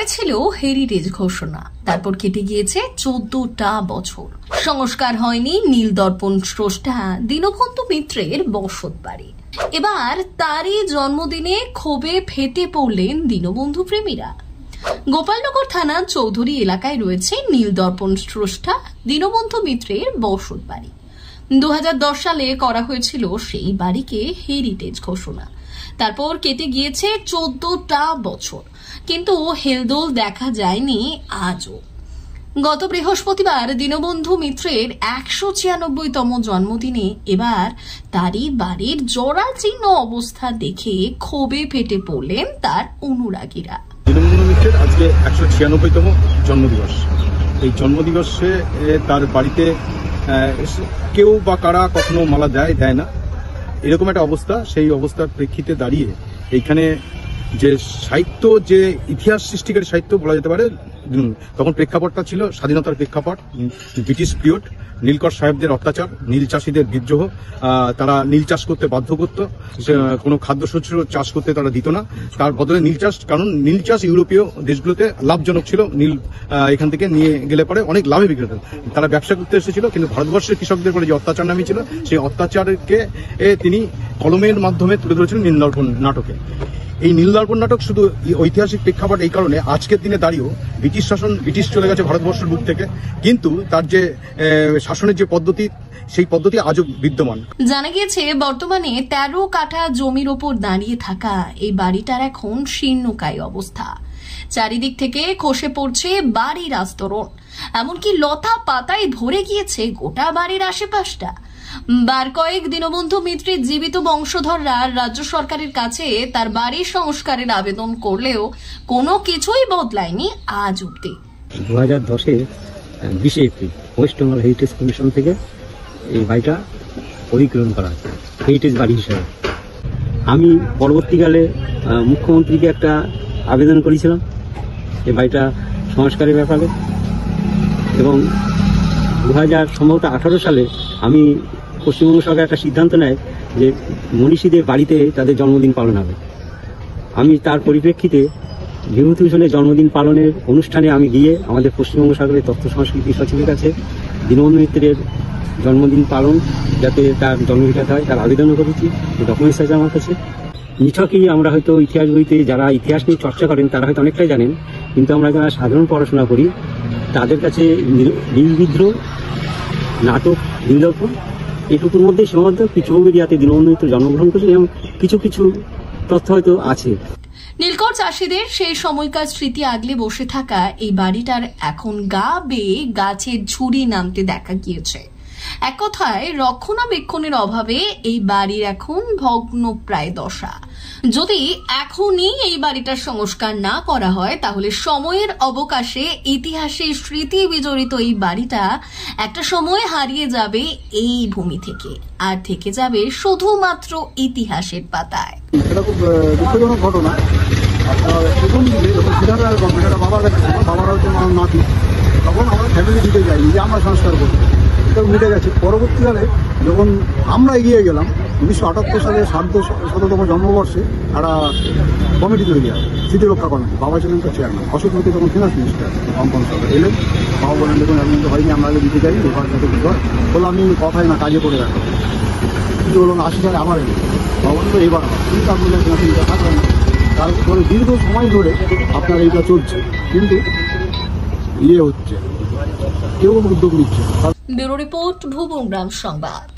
হয়েছিল হেরিটেজ ঘোষণা, তারপর কেটে গিয়েছে 14টা বছর। সংস্কার হয়নি নীলদর্পণ স্রষ্টা দীনবন্ধু মিত্রের বসত বাড়ি। এবার তারই জন্মদিনে ক্ষোভে ফেটে পড়লেন দীনবন্ধু প্রেমীরা। গোপালনগর থানা চৌধুরী এলাকায় রয়েছে নীলদর্পণ স্রষ্টা দীনবন্ধু মিত্রের বসত বাড়ি। 2010 সালে করা হয়েছিল সেই বাড়িকে হেরিটেজ ঘোষণা। তারপর কেটে গিয়েছে 14টা বছর, কিন্তু হেলদোল দেখা যায়নি আজও। গত বৃহস্পতিবার দীনবন্ধু মিত্রের 196তম জন্মদিনে এবার তারই বাড়ির জরাজীর্ণ অবস্থা দেখে ক্ষোভে ফেটে পড়লেন তার অনুরাগীরা। দীনবন্ধু মিত্রের আজকে 196তম জন্মদিবস। এই জন্মদিবসে তার বাড়িতে কেউ বা কারা কখনো মালা দেয় না, এরকম একটা অবস্থা। সেই অবস্থার প্রেক্ষিতে দাঁড়িয়ে এইখানে যে সাহিত্য, যে ইতিহাস সৃষ্টিকারী সাহিত্য বলা যেতে পারে, তখন প্রেক্ষাপটটা ছিল স্বাধীনতার প্রেক্ষাপট, ব্রিটিশ পিরিয়ড, নীলকর সাহেবদের অত্যাচার, নীল চাষীদের বিদ্রোহ, তারা নীল চাষ করতে বাধ্য করত, কোনো খাদ্যশস্য চাষ করতে তারা দিত না, তার বদলে নীল চাষ, কারণ নীল চাষ ইউরোপীয় দেশগুলোতে লাভজনক ছিল, নীল এখান থেকে নিয়ে গেলে পরে অনেক লাভে বিক্রি হতো, তারা ব্যবসা করতে এসেছিল। কিন্তু ভারতবর্ষের কৃষকদের পরে যে অত্যাচার নামিয়েছিল, সেই অত্যাচারকে তিনি কলমের মাধ্যমে তুলে ধরেছিলেন নীলদর্পণ নাটকে। এই নীলদর্পণ নাটক শুধু ঐতিহাসিক প্রেক্ষাপট এই কারণে, আজকের দিনে দাঁড়িয়েও ব্রিটিশ শাসন, ব্রিটিশ চলে গেছে ভারতবর্ষের বুক থেকে, কিন্তু তার যে শাসনের যে পদ্ধতি, সেই পদ্ধতি আজও বিদ্যমান। জানা গিয়েছে বর্তমানে 13 কাঠা জমির ওপর দাঁড়িয়ে থাকা এই বাড়িটার এখন শীর্ণকায় অবস্থা। চারিদিক থেকে খসে পড়ছে বাড়ির আস্তরণ, এমনকি লতা পাতায় ভরে গিয়েছে গোটা বাড়ির আশেপাশটা। বার কয়েক দীনবন্ধু মিত্রের জীবিত বংশধররা রাজ্য সরকারের কাছে তার বাড়ির সংস্কারের আবেদন করলেও কোনো কিছুই বদলায়নি আজ অব্দি। 2010-এর 20 April West Bengal heritage commission থেকে এই বাড়িটা অধিগ্রহণ করা হয় হেরিটেজ বাড়ি হিসাবে। আমি পরবর্তীকালে মুখ্যমন্ত্রীকে একটা আবেদন করেছিলাম এই বাড়িটা সংস্কারের ব্যাপারে, এবং 2018 সালে আমি পশ্চিমবঙ্গ সরকার একটা সিদ্ধান্ত নেয় যে মনীষীদের বাড়িতে তাদের জন্মদিন পালন হবে। আমি তার পরিপ্রেক্ষিতে বিভূতিভূষণের জন্মদিন পালনের অনুষ্ঠানে আমি গিয়ে আমাদের পশ্চিমবঙ্গ সরকারের তথ্য সংস্কৃতি সচিবের কাছে দীনবন্ধু মিত্রের জন্মদিন পালন যাতে তার জন্মদিনটা হয় তার আবেদনও করেছি, ডকুমেন্টস আছে আমার কাছে। নিছকই আমরা হয়তো ইতিহাস বইতে যারা ইতিহাস নিয়ে চর্চা করেন তারা হয়তো অনেকটাই জানেন, কিন্তু আমরা যারা সাধারণ পড়াশোনা করি তাদের কাছে নীল বিদ্রোহ, নাটক, নীলদর্পণ এটুকুর মধ্যে সীমাবদ্ধ। কিছু যাতে দীনবন্ধু মিত্র জন্মগ্রহণ করেছেন এবং কিছু কিছু তথ্য হয়তো আছে। নীলকর চাষীদের সেই সময়কার স্মৃতি আগলে বসে থাকা এই বাড়িটার এখন গা বেয়ে গাছের ঝুড়ি নামতে দেখা গিয়েছে। এক কথায় রক্ষণাবেক্ষণের অভাবে এই বাড়ির এখন ভগ্নপ্রায় দশা। যদি এখনই এই বাড়িটার সংস্কার না করা হয় তাহলে সময়ের অবকাশে ইতিহাসের স্মৃতি বিজড়িত এই বাড়িটা একটা সময় হারিয়ে যাবে এই ভূমি থেকে, আর থেকে যাবে শুধুমাত্র ইতিহাসের পাতায়। এটা খুব দুঃখজনক ঘটনা। বাবারা হচ্ছে আমার নাতি, তখন আমরা ফ্যামিলি দিতে যাই যে আমরা সংস্কার করবো, এটা মিটে গেছে। পরবর্তীকালে যখন আমরা এগিয়ে গেলাম 1978 সালে 150তম জন্মবর্ষে একটা কমিটি তৈরি হয়, স্মৃতি রক্ষা কমিটি। বাবা ছিলেন তো চেয়ারম্যান, অশোক মিত্র তখন ফিনান্স মিনিস্টার, কম্পাউন্ড সরকার এলেন। বাবা বলেন দেখুন এখন তো হয়নি, আমরা আগে দিতে চাই, এবার যাতে বিঘর বলে আমি কথাই না কাজে করে রাখবো। কিন্তু বললাম 80 সালে আবার এলো, বাবা বললো এবার কিন্তু আপনাদের ফিনান্সিংটা থাকবে না। তারপরে দীর্ঘ সময় ধরে আপনার এইটা চলছে, কিন্তু হচ্ছে, কেউ কোনো উদ্যোগ নিচ্ছে। ব্যুরো রিপোর্ট, ভুবনগ্রাম সংবাদ।